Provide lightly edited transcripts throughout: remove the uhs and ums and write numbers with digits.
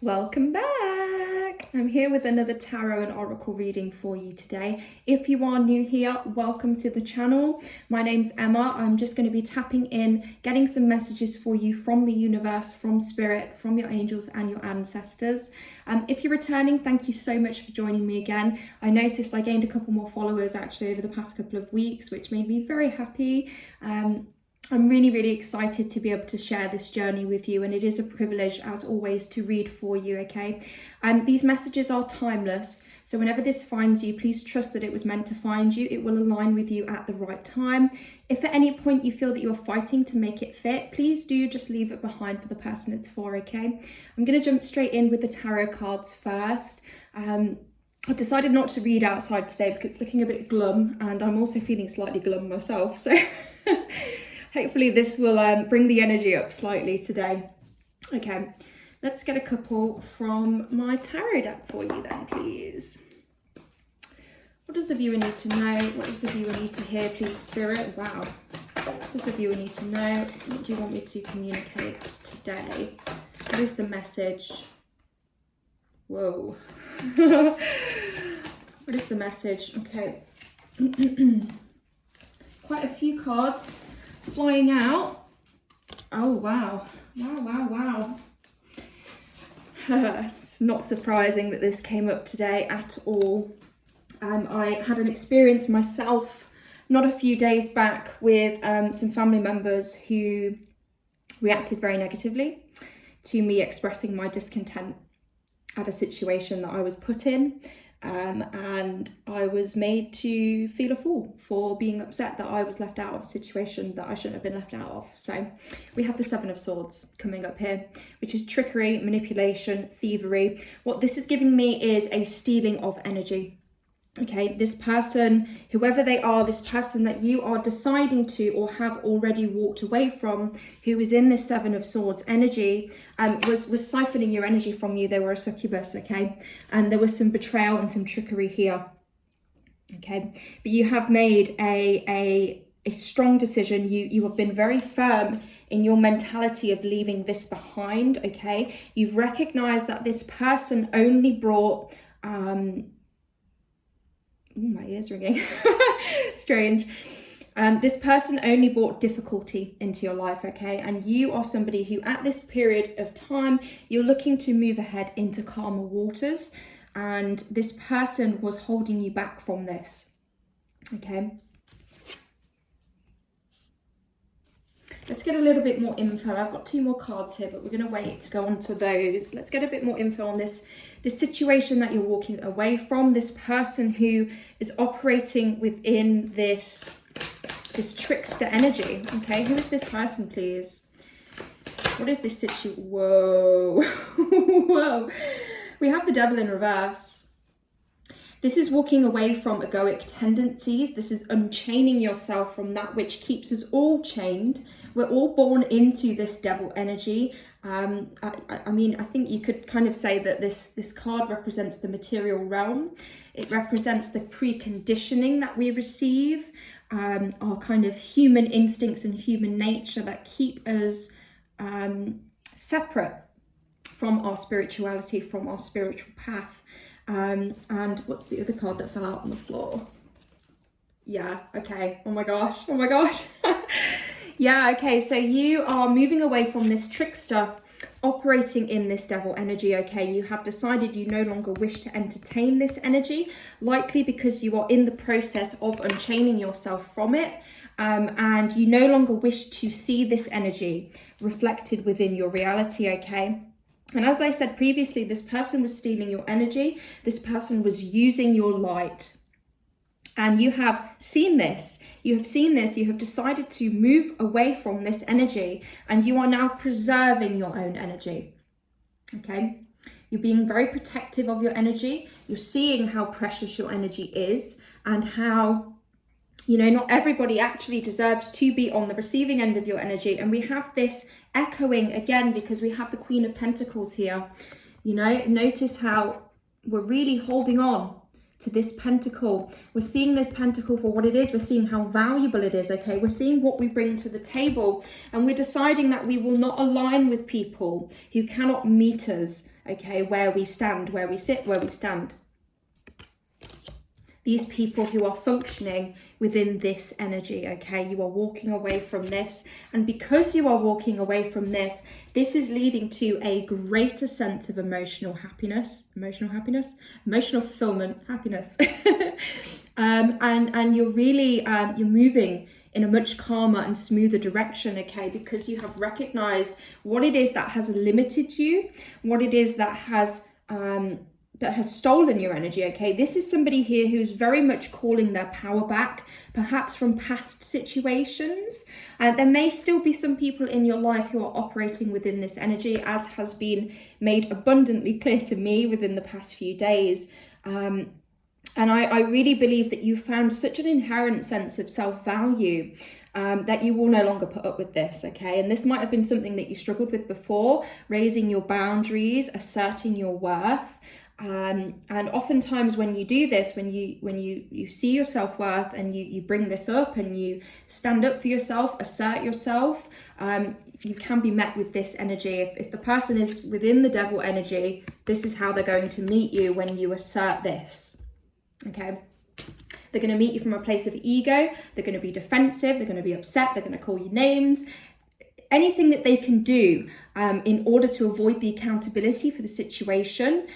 Welcome back. I'm here with another tarot and oracle reading for you today. If you are new here, welcome to the channel. My name's Emma. I'm just going to be tapping in, getting some messages for you from the universe, from spirit, from your angels and your ancestors. If you're returning, thank you so much for joining me again. I noticed I gained a couple more followers actually over the past couple of weeks, which made me very happy. I'm really excited to be able to share this journey with you, and it is a privilege as always to read for you, okay? These messages are timeless, so whenever this finds you, please trust that it was meant to find you. It will align with you at the right time. If at any point you feel that you're fighting to make it fit, please do just leave it behind for the person it's for, okay? I'm going to jump straight in with the tarot cards first. I've decided not to read outside today because it's looking a bit glum, and I'm also feeling slightly glum myself, so hopefully this will bring the energy up slightly today. Okay, let's get a couple from my tarot deck for you then, please. What does the viewer need to know? What does the viewer need to hear, please, Spirit? Wow. What does the viewer need to know? What do you want me to communicate today? What is the message? Whoa. What is the message? Okay. Quite a few cards flying out. Oh wow. Wow. It's not surprising that this came up today at all. I had an experience myself not a few days back with some family members who reacted very negatively to me expressing my discontent at a situation that I was put in. And I was made to feel a fool for being upset that I was left out of a situation that I shouldn't have been left out of. So we have the Seven of Swords coming up here, which is trickery, manipulation, thievery. What this is giving me is a stealing of energy. Okay, this person, whoever they are, this person that you are deciding to or have already walked away from, who is in this Seven of Swords energy, was siphoning your energy from you. They were a succubus, okay? And there was some betrayal and some trickery here, okay? But you have made a strong decision. You have been very firm in your mentality of leaving this behind, okay? You've recognized that this person only brought... Ooh, my ear's ringing. Strange. This person only brought difficulty into your life, okay? And you are somebody who at this period of time, you're looking to move ahead into calmer waters. And this person was holding you back from this, okay? Let's get a little bit more info. I've got two more cards here, but we're going to wait to go on to those. Let's get a bit more info on this situation that you're walking away from, this person who is operating within this trickster energy. Okay, who is this person, please? What is this situation? Whoa. Whoa. We have the Devil in reverse. This is walking away from egoic tendencies. This is unchaining yourself from that which keeps us all chained. We're all born into this devil energy. I mean, I think you could kind of say that this card represents the material realm. It represents the preconditioning that we receive, our kind of human instincts and human nature that keep us separate from our spirituality, from our spiritual path. And what's the other card that fell out on the floor? Yeah, okay. Oh my gosh. Yeah, okay. So you are moving away from this trickster operating in this devil energy, okay? You have decided you no longer wish to entertain this energy, likely because you are in the process of unchaining yourself from it. And you no longer wish to see this energy reflected within your reality, okay? And as I said previously, this person was stealing your energy. This person was using your light. And you have seen this. You have decided to move away from this energy, and you are now preserving your own energy. Okay? You're being very protective of your energy. You're seeing how precious your energy is and how, you know, not everybody actually deserves to be on the receiving end of your energy. And we have this echoing again because we have the Queen of Pentacles here. You know, notice how we're really holding on to this pentacle. We're seeing this pentacle for what it is. We're seeing how valuable it is, okay? We're seeing what we bring to the table, and we're deciding that we will not align with people who cannot meet us, okay, where we stand, where we sit, where we stand. These people who are functioning within this energy, okay? You are walking away from this. And because you are walking away from this, this is leading to a greater sense of emotional fulfillment, happiness. And you're really, you're moving in a much calmer and smoother direction, okay? Because you have recognized what it is that has limited you, what it is that has stolen your energy, okay? This is somebody here who's very much calling their power back, perhaps from past situations. There may still be some people in your life who are operating within this energy, as has been made abundantly clear to me within the past few days. And I really believe that you found such an inherent sense of self-value that you will no longer put up with this, okay? And this might have been something that you struggled with before, raising your boundaries, asserting your worth. And oftentimes when you do this, when you see your self-worth and you bring this up and you stand up for yourself, assert yourself, you can be met with this energy. If the person is within the devil energy, this is how they're going to meet you when you assert this, okay? They're going to meet you from a place of ego. They're going to be defensive. They're going to be upset. They're going to call you names. Anything that they can do in order to avoid the accountability for the situation,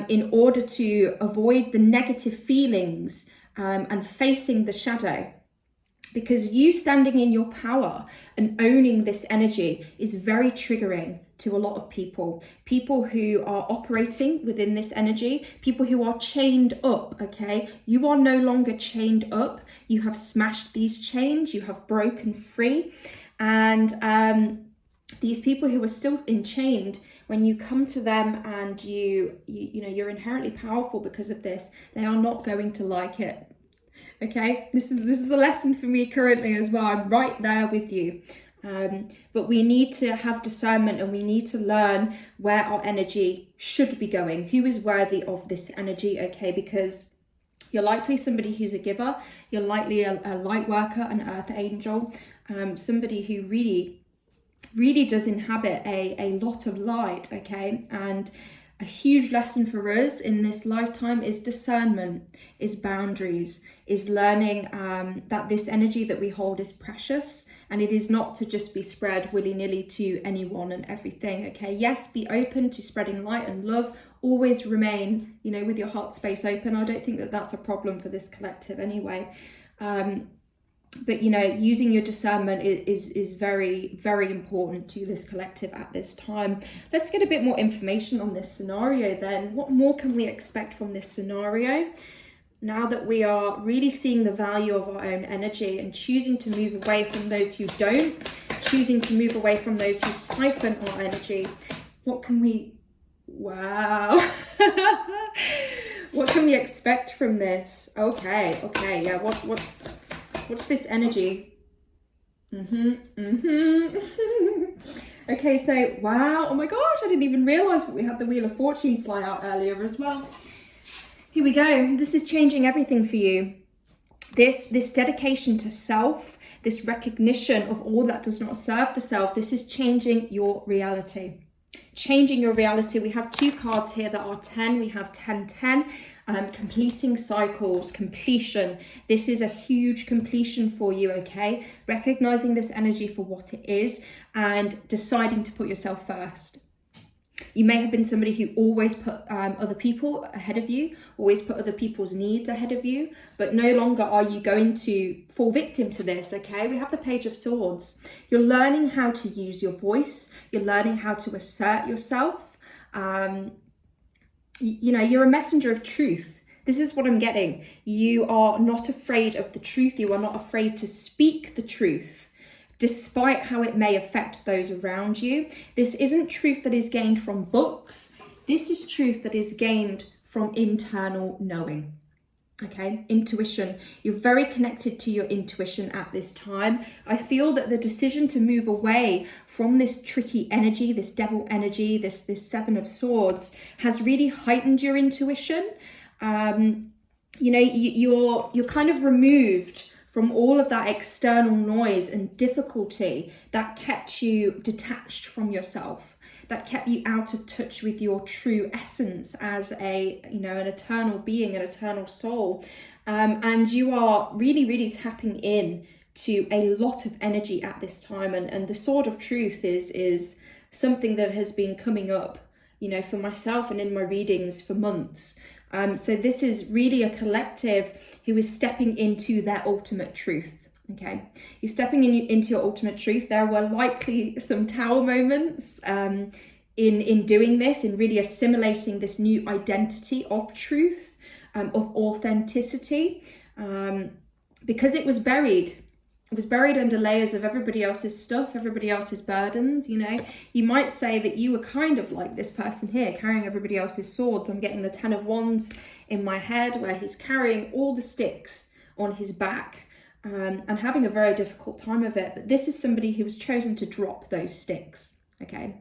in order to avoid the negative feelings and facing the shadow. Because you standing in your power and owning this energy is very triggering to a lot of people. People who are operating within this energy, people who are chained up, okay? You are no longer chained up. You have smashed these chains. You have broken free. And these people who are still enchained, when you come to them and you know you're inherently powerful because of this, they are not going to like it. Okay, this is a lesson for me currently as well. I'm right there with you. But we need to have discernment and we need to learn where our energy should be going. Who is worthy of this energy, okay? Because you're likely somebody who's a giver. You're likely a light worker, an earth angel, somebody who really does inhabit a lot of light, okay? And a huge lesson for us in this lifetime is discernment, is boundaries, is learning that this energy that we hold is precious, and it is not to just be spread willy-nilly to anyone and everything, okay? Yes, be open to spreading light and love. Always remain, you know, with your heart space open. I don't think that that's a problem for this collective anyway. But, you know, using your discernment is very, very important to this collective at this time. Let's get a bit more information on this scenario then. What more can we expect from this scenario? Now that we are really seeing the value of our own energy and choosing to move away from those who don't, choosing to move away from those who siphon our energy, what can we... Wow. What can we expect from this? Okay, yeah, what's this energy? Okay, so wow, oh my gosh, I didn't even realize we had the Wheel of Fortune fly out earlier as well. Here we go. This is changing everything for you. This dedication to self, this recognition of all that does not serve the self, this is changing your reality. Changing your reality. We have two cards here that are 10. We have 10-10. Completing cycles, completion. This is a huge completion for you, okay? Recognizing this energy for what it is and deciding to put yourself first. You may have been somebody who always put other people ahead of you, always put other people's needs ahead of you, but no longer are you going to fall victim to this, okay? We have the Page of Swords. You're learning how to use your voice. You're learning how to assert yourself. You know, you're a messenger of truth. This is what I'm getting. You are not afraid of the truth. You are not afraid to speak the truth, despite how it may affect those around you. This isn't truth that is gained from books. This is truth that is gained from internal knowing. Okay, intuition. You're very connected to your intuition at this time. I feel that the decision to move away from this tricky energy, this devil energy, this Seven of Swords, has really heightened your intuition. you know, you're kind of removed from all of that external noise and difficulty that kept you detached from yourself, that kept you out of touch with your true essence as a, you know, an eternal being, an eternal soul. And you are really, really tapping in to a lot of energy at this time. And the sword of truth is something that has been coming up, you know, for myself and in my readings for months. So this is really a collective who is stepping into their ultimate truth. Okay, you're stepping into your ultimate truth. There were likely some tower moments in doing this, in really assimilating this new identity of truth, of authenticity, because it was buried. It was buried under layers of everybody else's stuff, everybody else's burdens, you know. You might say that you were kind of like this person here, carrying everybody else's swords. I'm getting the 10 of Wands in my head, where he's carrying all the sticks on his back, and having a very difficult time of it. But this is somebody who has chosen to drop those sticks, okay?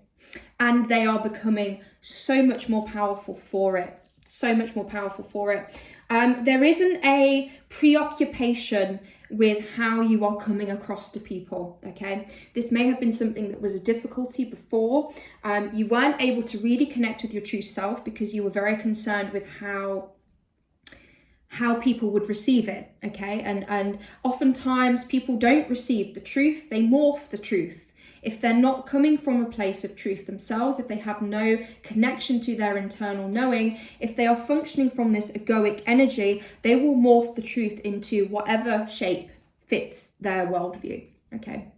And they are becoming so much more powerful for it. So much more powerful for it. There isn't a preoccupation with how you are coming across to people, okay? This may have been something that was a difficulty before. You weren't able to really connect with your true self because you were very concerned with how people would receive it, okay? And oftentimes people don't receive the truth, they morph the truth. If they're not coming from a place of truth themselves, if they have no connection to their internal knowing, if they are functioning from this egoic energy, they will morph the truth into whatever shape fits their worldview, okay?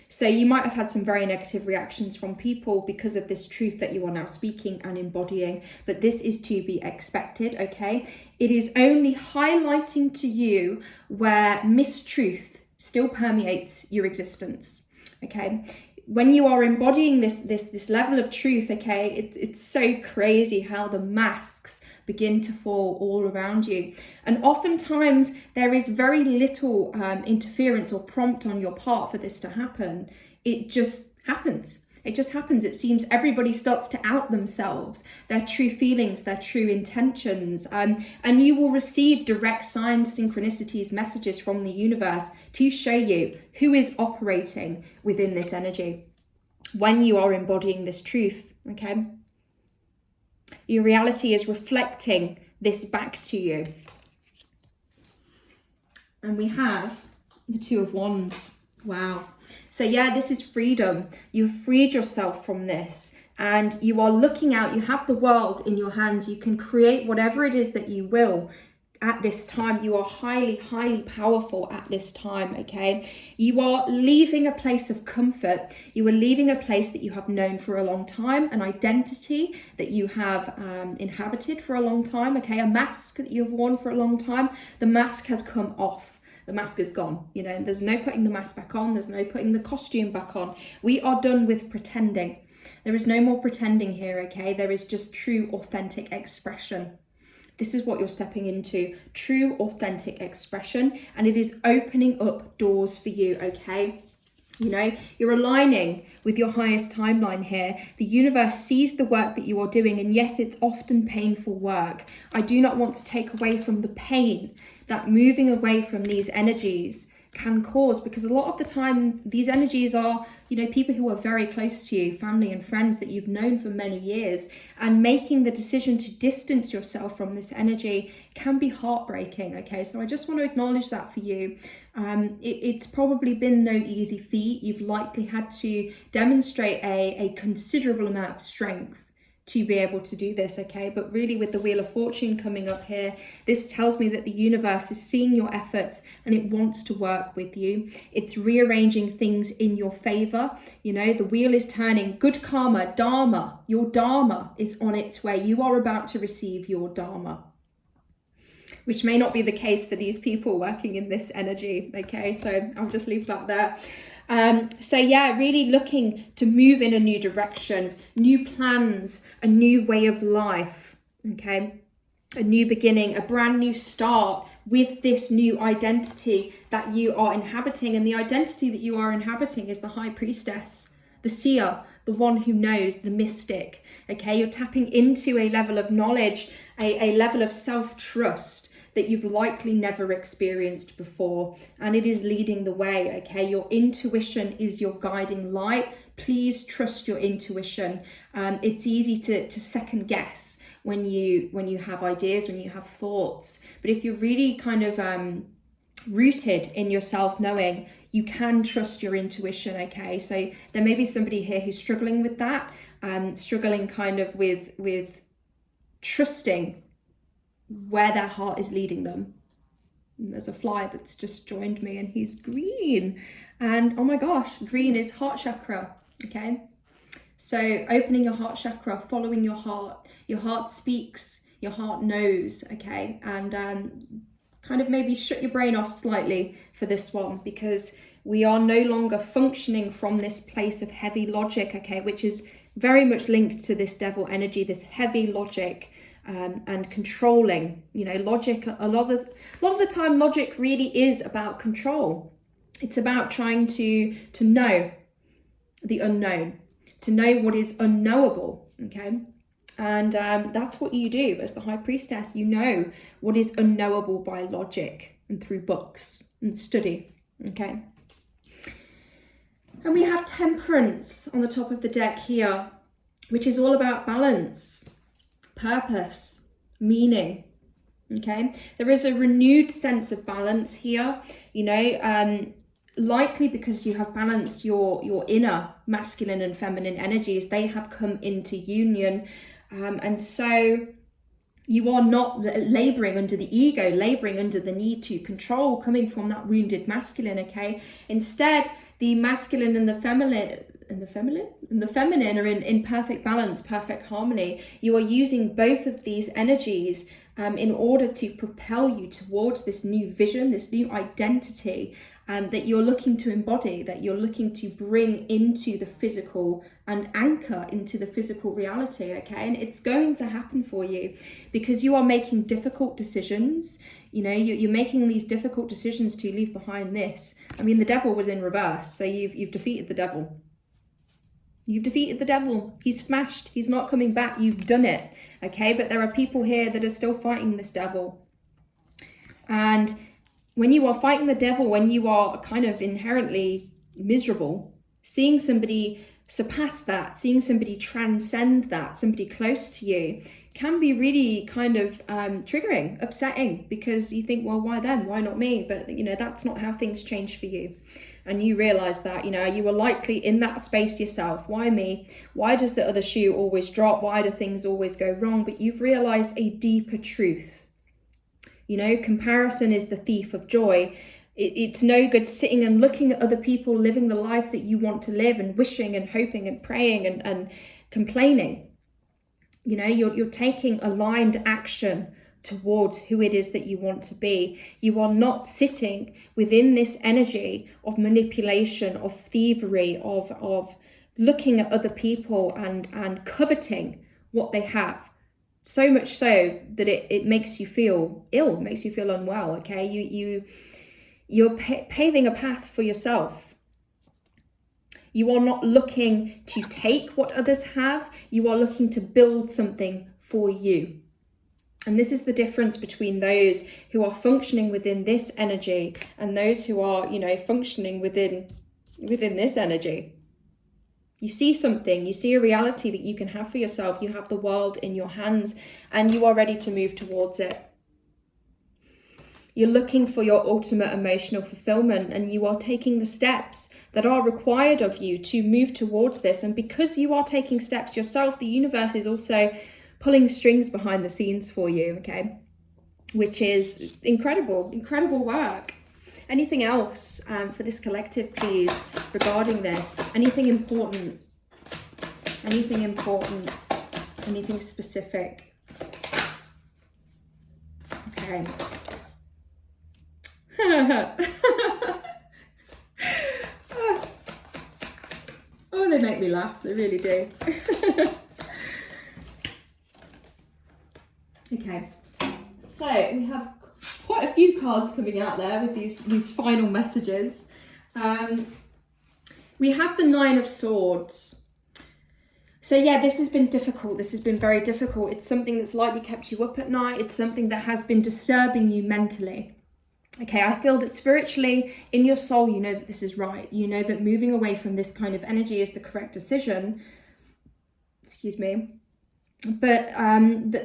So you might have had some very negative reactions from people because of this truth that you are now speaking and embodying, but this is to be expected, okay? It is only highlighting to you where mistruth still permeates your existence, okay? When you are embodying this level of truth, okay, it's so crazy how the masks begin to fall all around you. And oftentimes there is very little interference or prompt on your part for this to happen. It just happens. It just happens. It seems everybody starts to out themselves, their true feelings, their true intentions. And you will receive direct signs, synchronicities, messages from the universe to show you who is operating within this energy when you are embodying this truth, okay? Your reality is reflecting this back to you. And we have the Two of Wands. Wow. So yeah, this is freedom. You've freed yourself from this and you are looking out. You have the world in your hands. You can create whatever it is that you will at this time. You are highly, highly powerful at this time, okay? You are leaving a place of comfort. You are leaving a place that you have known for a long time, an identity that you have inhabited for a long time, okay? A mask that you have worn for a long time. The mask has come off. The mask is gone, you know, there's no putting the mask back on. There's no putting the costume back on. We are done with pretending. There is no more pretending here, okay? There is just true, authentic expression. This is what you're stepping into, true, authentic expression, and it is opening up doors for you, okay? You know, you're aligning with your highest timeline here. The universe sees the work that you are doing, and yes, it's often painful work. I do not want to take away from the pain that moving away from these energies can cause, because a lot of the time these energies are, you know, people who are very close to you, family and friends that you've known for many years, and making the decision to distance yourself from this energy can be heartbreaking, okay? So I just want to acknowledge that for you. It's probably been no easy feat. You've likely had to demonstrate a considerable amount of strength to be able to do this, okay? But really, with the Wheel of Fortune coming up here, this tells me that the universe is seeing your efforts and it wants to work with you. It's rearranging things in your favor. You know, the wheel is turning. Good karma, dharma, your dharma is on its way. You are about to receive your dharma, which may not be the case for these people working in this energy, okay? So I'll just leave that there. So yeah, really looking to move in a new direction, new plans, a new way of life, okay? A new beginning, a brand new start with this new identity that you are inhabiting. And the identity that you are inhabiting is the High Priestess, the seer, the one who knows, the mystic, okay? You're tapping into a level of knowledge, a level of self-trust that you've likely never experienced before, and it is leading the way, okay? Your intuition is your guiding light. Please trust your intuition. It's easy to second guess when you have ideas, when you have thoughts, but if you're really kind of rooted in your self-knowing, you can trust your intuition, okay? So there may be somebody here who's struggling with that, struggling kind of with trusting where their heart is leading them. And there's a fly that's just joined me, and he's green. And oh my gosh, green is heart chakra, okay? So opening your heart chakra, following your heart speaks, your heart knows, okay? And kind of maybe shut your brain off slightly for this one, because we are no longer functioning from this place of heavy logic, okay, which is very much linked to this devil energy, this heavy logic and controlling. You know, logic, a lot of the time, logic really is about control. It's about trying to know the unknown, to know what is unknowable, okay? And that's what you do as the High Priestess. You know what is unknowable by logic and through books and study, okay? And we have Temperance on the top of the deck here, which is all about balance, purpose, meaning, okay? There is a renewed sense of balance here, you know, likely because you have balanced your inner masculine and feminine energies. They have come into union. And so you are not laboring under the ego, laboring under the need to control, coming from that wounded masculine, okay? Instead, the masculine and the feminine are in perfect balance, perfect harmony. You are using both of these energies in order to propel you towards this new vision, this new identity that you're looking to embody, that you're looking to bring into the physical and anchor into the physical reality, okay? And it's going to happen for you because you are making difficult decisions. You know, you're making these difficult decisions to leave behind this. I mean, the devil was in reverse, so you've defeated the devil. You've defeated the devil. He's smashed. He's not coming back. You've done it, okay? But there are people here that are still fighting this devil. And when you are fighting the devil, when you are kind of inherently miserable, seeing somebody surpass that, seeing somebody transcend that, somebody close to you, can be really kind of triggering, upsetting, because you think, well, why them? Why not me? But, you know, that's not how things change for you. And you realize that, you know, you were likely in that space yourself. Why me? Why does the other shoe always drop? Why do things always go wrong? But you've realized a deeper truth. You know, comparison is the thief of joy. It's no good sitting and looking at other people living the life that you want to live and wishing and hoping and praying and complaining. You know, you're taking aligned action towards who it is that you want to be. You are not sitting within this energy of manipulation, of thievery, of looking at other people and coveting what they have. So much so that it makes you feel ill, makes you feel unwell, okay? You're paving a path for yourself. You are not looking to take what others have. You are looking to build something for you. And this is the difference between those who are functioning within this energy and those who are, you know, functioning within this energy. You see something, you see a reality that you can have for yourself. You have the world in your hands and you are ready to move towards it. You're looking for your ultimate emotional fulfillment and you are taking the steps that are required of you to move towards this. And because you are taking steps yourself, the universe is also pulling strings behind the scenes for you, okay? Which is incredible, incredible work. Anything else for this collective, please, regarding this? Anything important? Anything important? Anything specific? Okay. Oh, they make me laugh. They really do. Okay. So we have quite a few cards coming out there with these final messages. We have the Nine of Swords. So yeah, this has been difficult. This has been very difficult. It's something that's likely kept you up at night. It's something that has been disturbing you mentally. Okay, I feel that spiritually, in your soul, you know that this is right. You know that moving away from this kind of energy is the correct decision. Excuse me. But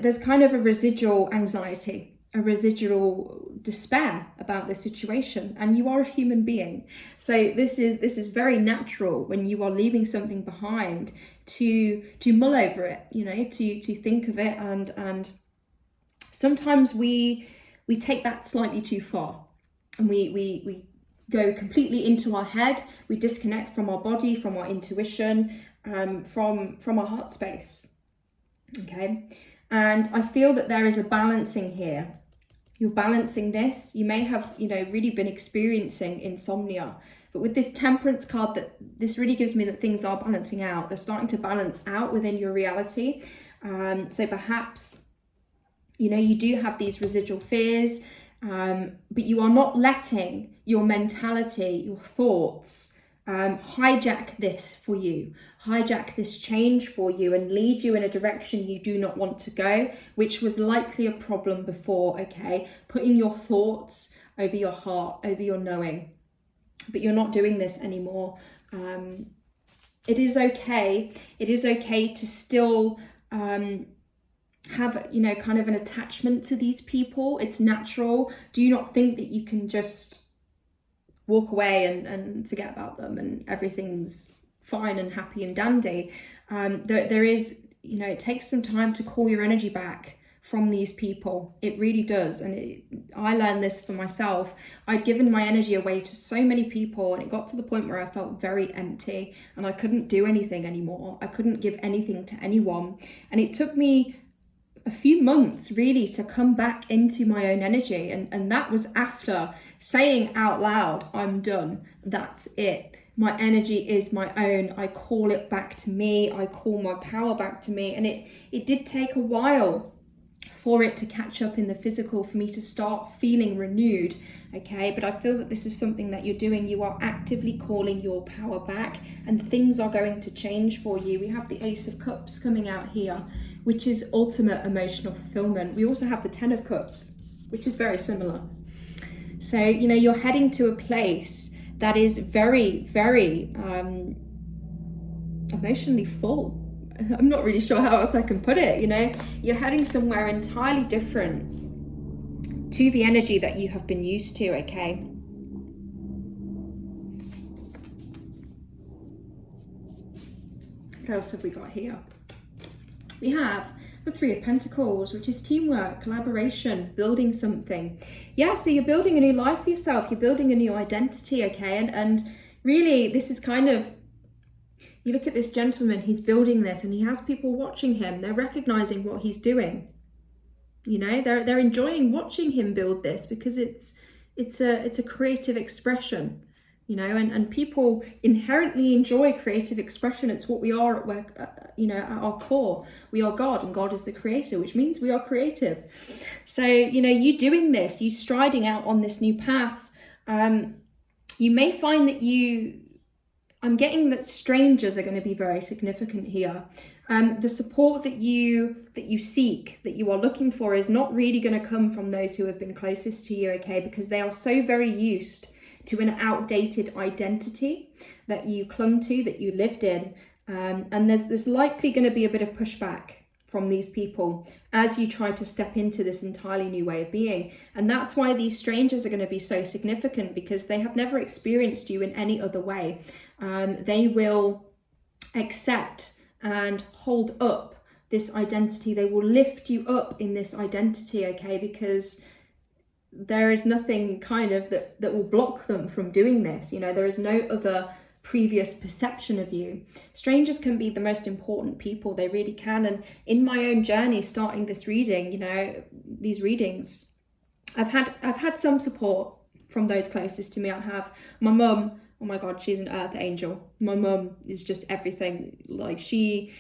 there's kind of a residual anxiety, a residual despair about this situation, and you are a human being. So this is very natural when you are leaving something behind to mull over it, you know, to think of it, and sometimes we take that slightly too far, and we go completely into our head. We disconnect from our body, from our intuition, from our heart space. Okay, and I feel that there is a balancing here. You're balancing this. You may have, you know, really been experiencing insomnia, but with this Temperance card, that this really gives me that things are balancing out. They're starting to balance out within your reality. So perhaps, you know, you do have these residual fears, but you are not letting your mentality, your thoughts, hijack this for you, hijack this change for you, and lead you in a direction you do not want to go, which was likely a problem before. Okay, putting your thoughts over your heart, over your knowing, but you're not doing this anymore. It is okay. It is okay to still have, you know, kind of an attachment to these people. It's natural. Do not think that you can just walk away and forget about them and everything's fine and happy and dandy. There is, you know, it takes some time to call your energy back from these people. It really does. And I learned this for myself. I'd given my energy away to so many people, and it got to the point where I felt very empty and I couldn't do anything anymore. I couldn't give anything to anyone. And it took me a few months really to come back into my own energy, and that was after saying out loud, I'm done, that's it, my energy is my own, I call it back to me, I call my power back to me. And it did take a while for it to catch up in the physical, for me to start feeling renewed. Okay, but I feel that this is something that you're doing. You are actively calling your power back, and things are going to change for you. We have the Ace of Cups coming out here, which is ultimate emotional fulfillment. We also have the Ten of Cups, which is very similar. So, you know, you're heading to a place that is very, very emotionally full. I'm not really sure how else I can put it, you know. You're heading somewhere entirely different to the energy that you have been used to, okay? What else have we got here? We have the Three of Pentacles, which is teamwork, collaboration, building something. Yeah, so you're building a new life for yourself. You're building a new identity, okay? And really, this is kind of, you look at this gentleman, he's building this and he has people watching him. They're recognizing what he's doing. You know, they're enjoying watching him build this because it's a creative expression. You know, and people inherently enjoy creative expression. It's what we are at work, you know, at our core. We are God, and God is the creator, which means we are creative. So, you know, you doing this, you striding out on this new path, you may find that I'm getting that strangers are going to be very significant here. The support that you seek, that you are looking for, is not really going to come from those who have been closest to you, okay? Because they are so very used to an outdated identity that you clung to, that you lived in. And there's likely going to be a bit of pushback from these people as you try to step into this entirely new way of being. And that's why these strangers are going to be so significant, because they have never experienced you in any other way. They will accept and hold up this identity. They will lift you up in this identity, okay? Because there is nothing kind of that will block them from doing this. You know, there is no other previous perception of you. Strangers can be the most important people, they really can. And in my own journey, starting this reading, you know, these readings, I've had some support from those closest to me. I have my mum. Oh my God, she's an earth angel. My mum is just everything. Like, she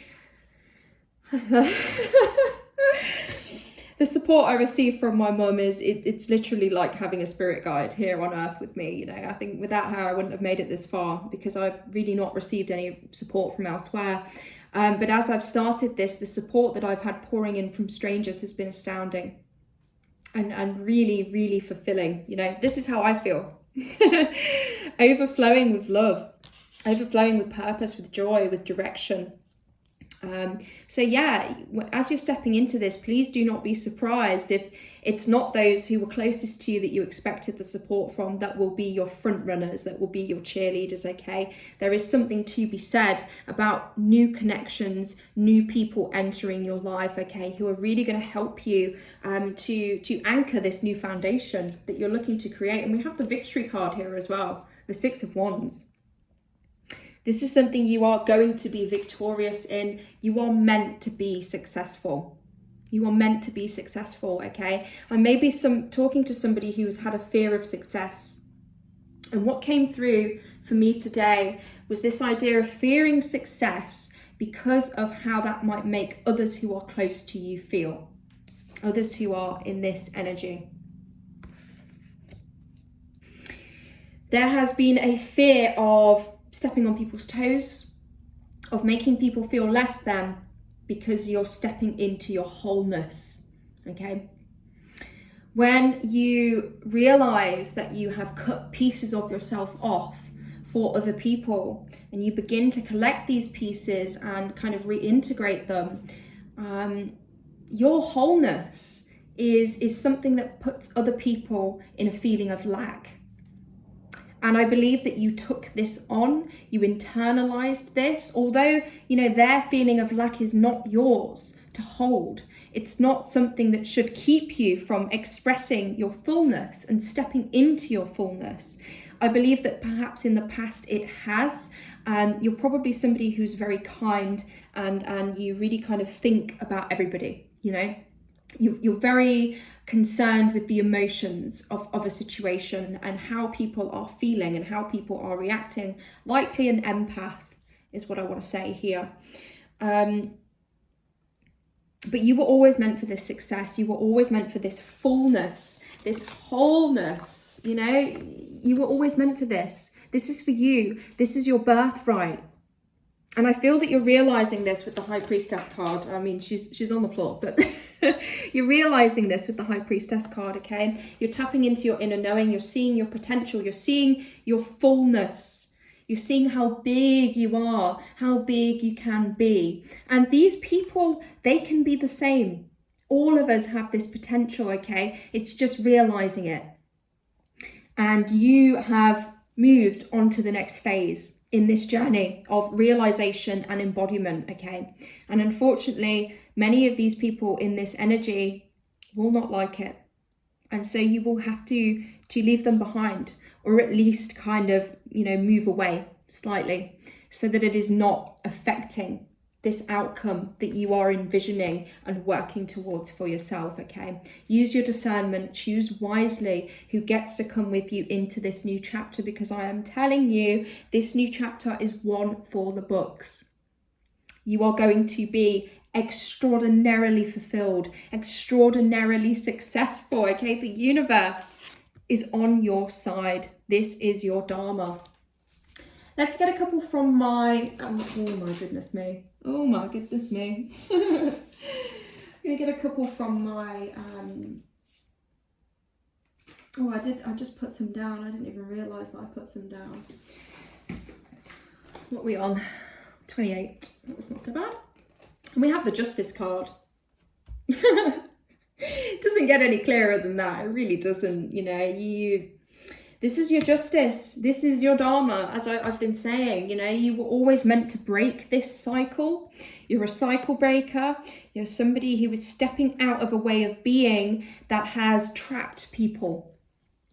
the support I receive from my mum is, it's literally like having a spirit guide here on earth with me. You know, I think without her, I wouldn't have made it this far, because I've really not received any support from elsewhere. But as I've started this, the support that I've had pouring in from strangers has been astounding and really, really fulfilling. You know, this is how I feel. Overflowing with love, overflowing with purpose, with joy, with direction. So yeah, as you're stepping into this, please do not be surprised if it's not those who were closest to you that you expected the support from that will be your front runners, that will be your cheerleaders, okay? There is something to be said about new connections, new people entering your life, okay, who are really going to help you to anchor this new foundation that you're looking to create. And we have the victory card here as well, the Six of Wands. This is something you are going to be victorious in. You are meant to be successful. You are meant to be successful, okay? And maybe talking to somebody who has had a fear of success. And what came through for me today was this idea of fearing success because of how that might make others who are close to you feel. Others who are in this energy. There has been a fear of stepping on people's toes, of making people feel less than because you're stepping into your wholeness, okay? When you realize that you have cut pieces of yourself off for other people and you begin to collect these pieces and kind of reintegrate them, your wholeness is something that puts other people in a feeling of lack. And I believe that you took this on, you internalized this, although, you know, their feeling of lack is not yours to hold. It's not something that should keep you from expressing your fullness and stepping into your fullness. I believe that perhaps in the past it has. You're probably somebody who's very kind and you really kind of think about everybody, you know. You're very concerned with the emotions of a situation and how people are feeling and how people are reacting. Likely an empath is what I want to say here. But you were always meant for this success. You were always meant for this fullness, this wholeness, you know. You were always meant for this. This is for you. This is your birthright. And I feel that you're realizing this with the High Priestess card. I mean, she's on the floor, but you're realizing this with the High Priestess card, okay? You're tapping into your inner knowing. You're seeing your potential. You're seeing your fullness. You're seeing how big you are, how big you can be. And these people, they can be the same. All of us have this potential, okay? It's just realizing it. And you have moved on to the next phase in this journey of realization and embodiment, okay? And unfortunately, many of these people in this energy will not like it. And so you will have to leave them behind, or at least kind of, you know, move away slightly so that it is not affecting this outcome that you are envisioning and working towards for yourself, okay? Use your discernment, choose wisely who gets to come with you into this new chapter, because I am telling you, this new chapter is one for the books. You are going to be extraordinarily fulfilled, extraordinarily successful, okay? The universe is on your side. This is your Dharma. Let's get a couple from my, oh my goodness me. Oh my goodness me. I'm gonna get a couple from my, I just put some down. I didn't even realize that I put some down. What are we on? 28, that's not so bad. And we have the Justice card. It doesn't get any clearer than that. It really doesn't, you know, this is your justice. This is your Dharma, as I've been saying. You know, you were always meant to break this cycle. You're a cycle breaker. You're somebody who is stepping out of a way of being that has trapped people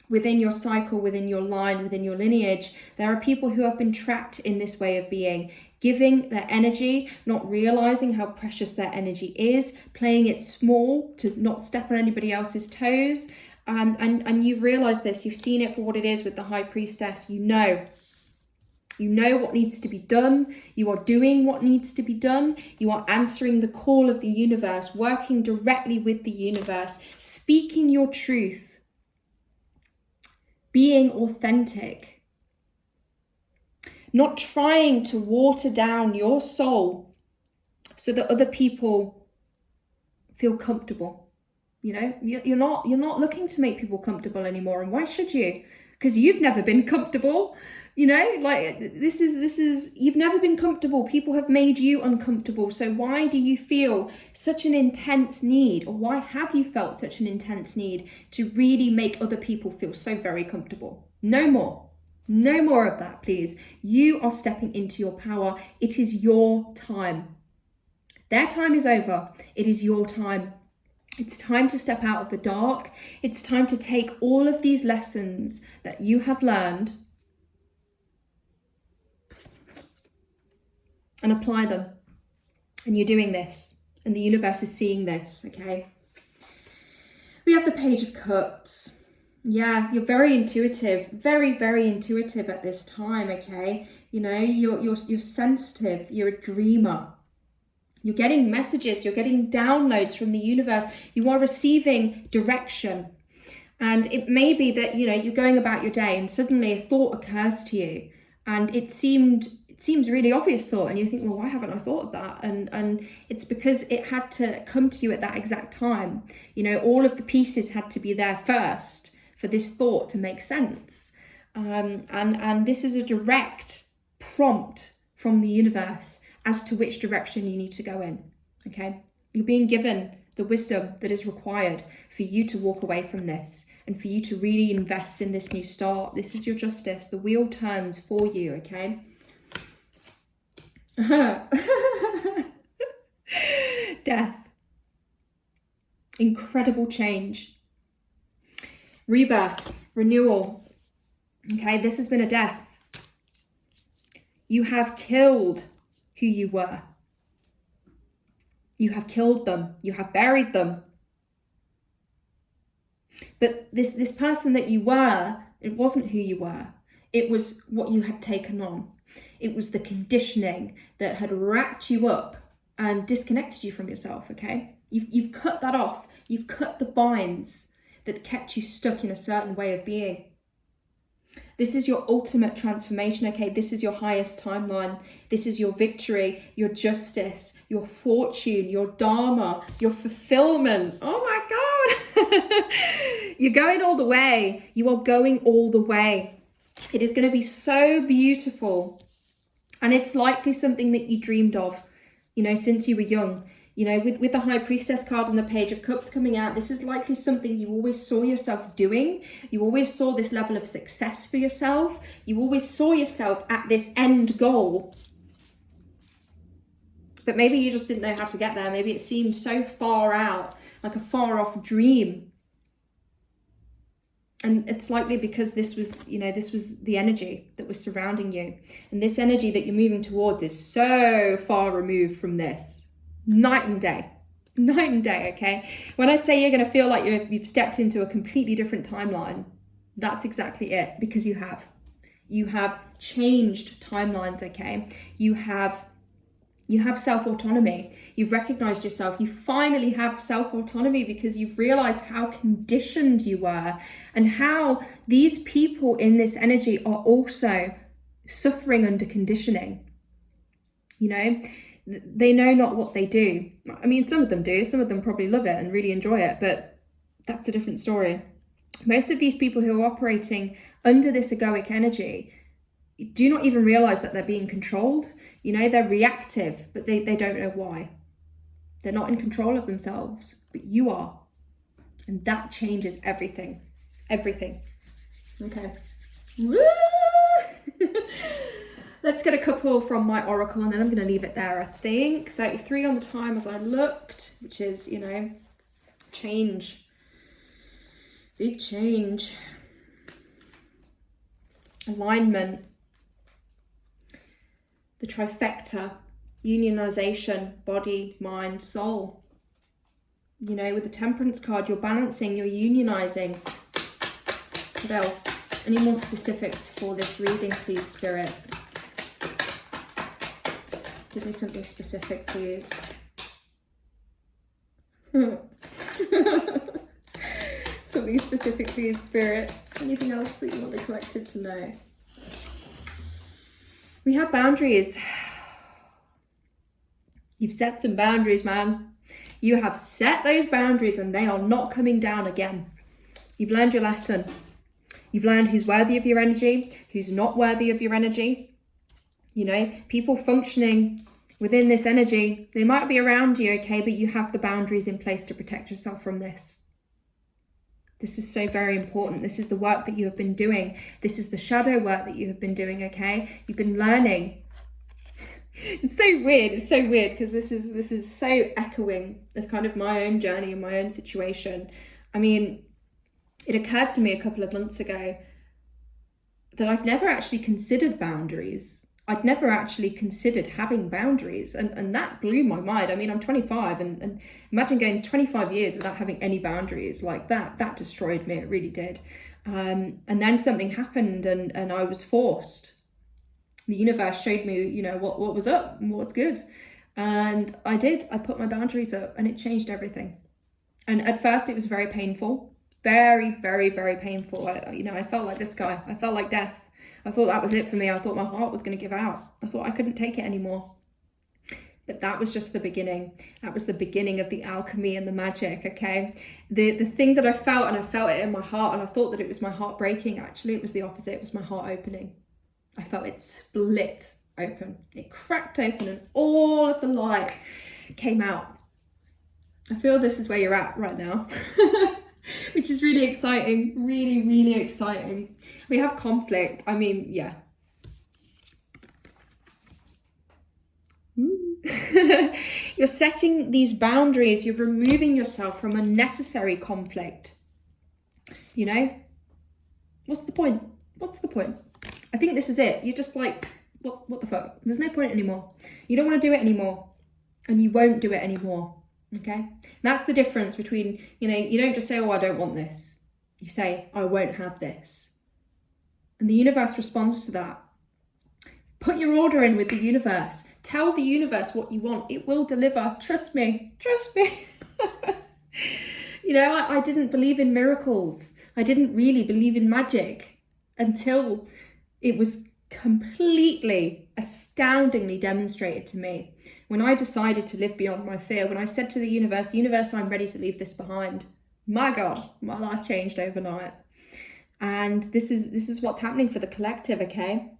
within your cycle, within your line, within your lineage. There are people who have been trapped in this way of being, giving their energy, not realizing how precious their energy is, playing it small to not step on anybody else's toes. And you've realized this, you've seen it for what it is with the High Priestess. You know what needs to be done. You are doing what needs to be done. You are answering the call of the universe, working directly with the universe, speaking your truth, being authentic, not trying to water down your soul so that other people feel comfortable. You know, you're not looking to make people comfortable anymore. And why should you? Because you've never been comfortable. You know, like this is you've never been comfortable. People have made you uncomfortable. So why do you feel such an intense need, or why have you felt such an intense need to really make other people feel so very comfortable? No more. No more of that, please. You are stepping into your power. It is your time. Their time is over. It is your time. It's time to step out of the dark. It's time to take all of these lessons that you have learned and apply them. And you're doing this, and the universe is seeing this, okay? We have the Page of Cups. Yeah, you're very intuitive, very, very intuitive at this time, okay? You know, you're sensitive, you're a dreamer. You're getting messages, you're getting downloads from the universe. You are receiving direction. And it may be that, you know, you're going about your day and suddenly a thought occurs to you, and it seems really obvious thought, and you think, well, why haven't I thought of that? And it's because it had to come to you at that exact time. You know, all of the pieces had to be there first for this thought to make sense. And this is a direct prompt from the universe as to which direction you need to go in, okay? You're being given the wisdom that is required for you to walk away from this and for you to really invest in this new start. This is your justice. The wheel turns for you, okay? Death. Incredible change. Rebirth. Renewal. Okay, this has been a death. You have killed who you were. You have killed them. You have buried them. But this person that you were, it wasn't who you were. It was what you had taken on. It was the conditioning that had wrapped you up and disconnected you from yourself, okay? You've cut that off. You've cut the binds that kept you stuck in a certain way of being. This is your ultimate transformation, okay? This is your highest timeline. This is your victory, your justice, your fortune, your dharma, your fulfillment. Oh my God. You're going all the way. You are going all the way. It is going to be so beautiful. And it's likely something that you dreamed of, you know, since you were young. You know, with the High Priestess card and the Page of Cups coming out, this is likely something you always saw yourself doing. You always saw this level of success for yourself. You always saw yourself at this end goal. But maybe you just didn't know how to get there. Maybe it seemed so far out, like a far off dream. And it's likely because this was, you know, this was the energy that was surrounding you. And this energy that you're moving towards is so far removed from this. Night and day, okay? When I say you're going to feel like you've stepped into a completely different timeline, that's exactly it, because you have changed timelines, okay? You have self-autonomy. You've recognized yourself. You finally have self-autonomy because you've realized how conditioned you were and how these people in this energy are also suffering under conditioning. You know, they know not what they do. I mean, some of them do. Some of them probably love it and really enjoy it, but that's a different story. Most of these people who are operating under this egoic energy do not even realize that they're being controlled. You know, they're reactive, but they don't know why. They're not in control of themselves, but you are. And that changes everything. Everything. Okay. Woo! Let's get a couple from my oracle, and then I'm going to leave it there, I think. 33 on the time as I looked, which is, you know, change. Big change. Alignment. The trifecta. Unionization. Body, mind, soul. You know, with the Temperance card, you're balancing, you're unionizing. What else? Any more specifics for this reading, please, Spirit? Give me something specific, please. Something specific, please, Spirit. Anything else that you want the collective to know? We have boundaries. You've set some boundaries, man. You have set those boundaries and they are not coming down again. You've learned your lesson. You've learned who's worthy of your energy, who's not worthy of your energy. You know, people functioning within this energy, they might be around you, okay, but you have the boundaries in place to protect yourself from this. This is so very important. This is the work that you have been doing. This is the shadow work that you have been doing, okay? You've been learning. It's so weird. It's so weird because this is so echoing of kind of my own journey and my own situation. I mean, it occurred to me a couple of months ago that I've never actually considered boundaries. I'd never actually considered having boundaries, and that blew my mind. I mean, I'm 25 and imagine going 25 years without having any boundaries. Like that destroyed me. It really did. And then something happened and I was forced. The universe showed me, you know, what was up and what's good. And I did. I put my boundaries up and it changed everything. And at first it was very painful. Very, very, very painful. I felt like this guy. I felt like death. I thought that was it for me. I thought my heart was going to give out. I thought I couldn't take it anymore. But that was just the beginning. That was the beginning of the alchemy and the magic, okay? The thing that I felt, and I felt it in my heart, and I thought that it was my heart breaking. Actually, it was the opposite. It was my heart opening. I felt it split open. It cracked open and all of the light came out. I feel this is where you're at right now. Which is really exciting, really, really exciting. We have conflict. I mean, yeah. You're setting these boundaries. You're removing yourself from unnecessary conflict. You know? What's the point? What's the point? I think this is it. You're just like, what the fuck? There's no point anymore. You don't want to do it anymore. And you won't do it anymore. Okay, that's the difference between, you know, you don't just say, oh, I don't want this. You say, I won't have this. And the universe responds to that. Put your order in with the universe. Tell the universe what you want. It will deliver. Trust me. Trust me. You know, I didn't believe in miracles. I didn't really believe in magic until it was completely, astoundingly demonstrated to me. When I decided to live beyond my fear, when I said to the universe, I'm ready to leave this behind. My God, my life changed overnight. And this is what's happening for the collective, okay?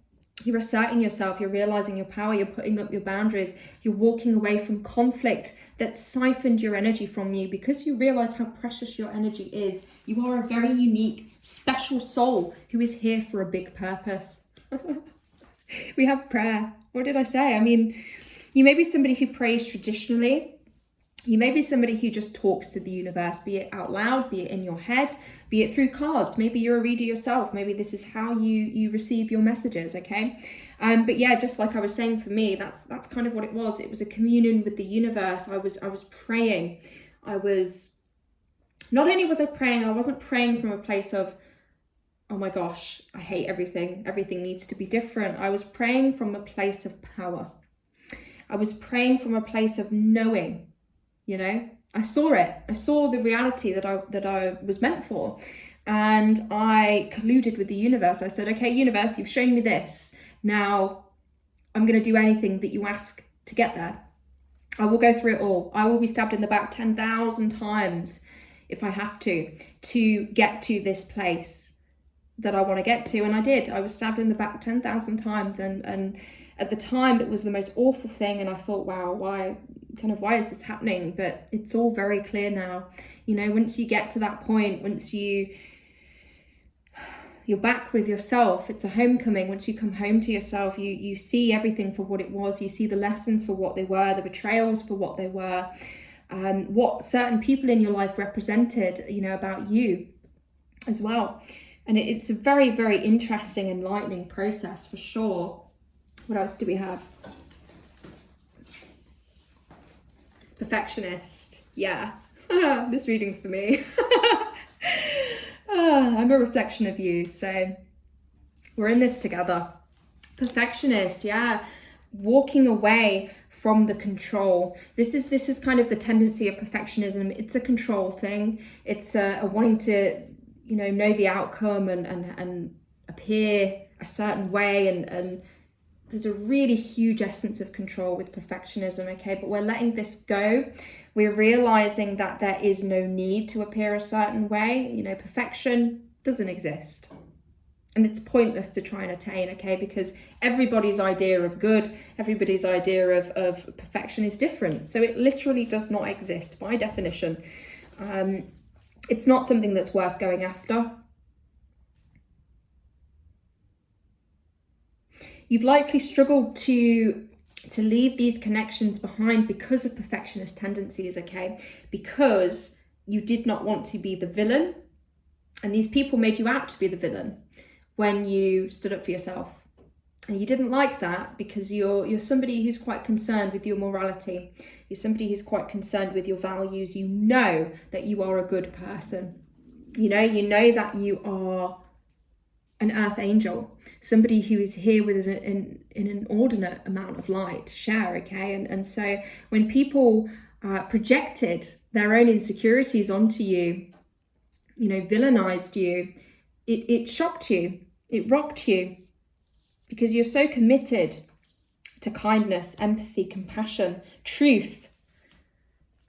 You're asserting yourself, you're realizing your power, you're putting up your boundaries, you're walking away from conflict that siphoned your energy from you because you realize how precious your energy is. You are a very unique, special soul who is here for a big purpose. We have prayer. What did I say? I mean, you may be somebody who prays traditionally. You may be somebody who just talks to the universe, be it out loud, be it in your head, be it through cards. Maybe you're a reader yourself. Maybe this is how you receive your messages, okay? But yeah, just like I was saying, for me, that's kind of what it was. It was a communion with the universe. I was praying. Not only was I praying, I wasn't praying from a place of, oh my gosh, I hate everything. Everything needs to be different. I was praying from a place of power. I was praying from a place of knowing, you know. I saw it. I saw the reality that I was meant for. And I colluded with the universe. I said, okay, universe, you've shown me this. Now I'm going to do anything that you ask to get there. I will go through it all. I will be stabbed in the back 10,000 times if I have to get to this place that I want to get to. And I did. I was stabbed in the back 10,000 times. And at the time, it was the most awful thing. And I thought, wow, why is this happening? But it's all very clear now. You know, once you get to that point, once you're back with yourself, it's a homecoming. Once you come home to yourself, you see everything for what it was. You see the lessons for what they were, the betrayals for what they were, what certain people in your life represented, you know, about you as well. And it's a very, very interesting, enlightening process for sure. What else do we have? Perfectionist. Yeah. This reading's for me. I'm a reflection of you, so we're in this together. Perfectionist, yeah. Walking away from the control. This is kind of the tendency of perfectionism. It's a control thing. It's a wanting to, you know the outcome and appear a certain way and there's a really huge essence of control with perfectionism, okay? But we're letting this go. We're realizing that there is no need to appear a certain way. You know, perfection doesn't exist. And it's pointless to try and attain, okay? Because everybody's idea of good, everybody's idea of perfection is different. So it literally does not exist by definition. It's not something that's worth going after. You've likely struggled to leave these connections behind because of perfectionist tendencies, okay? Because you did not want to be the villain, and these people made you out to be the villain when you stood up for yourself. And you didn't like that because you're somebody who's quite concerned with your morality. You're somebody who's quite concerned with your values. You know that you are a good person. You know that you are an earth angel, somebody who is here with an inordinate amount of light to share, okay? And so when people projected their own insecurities onto you, you know, villainized you, it shocked you, it rocked you, because you're so committed to kindness, empathy, compassion, truth,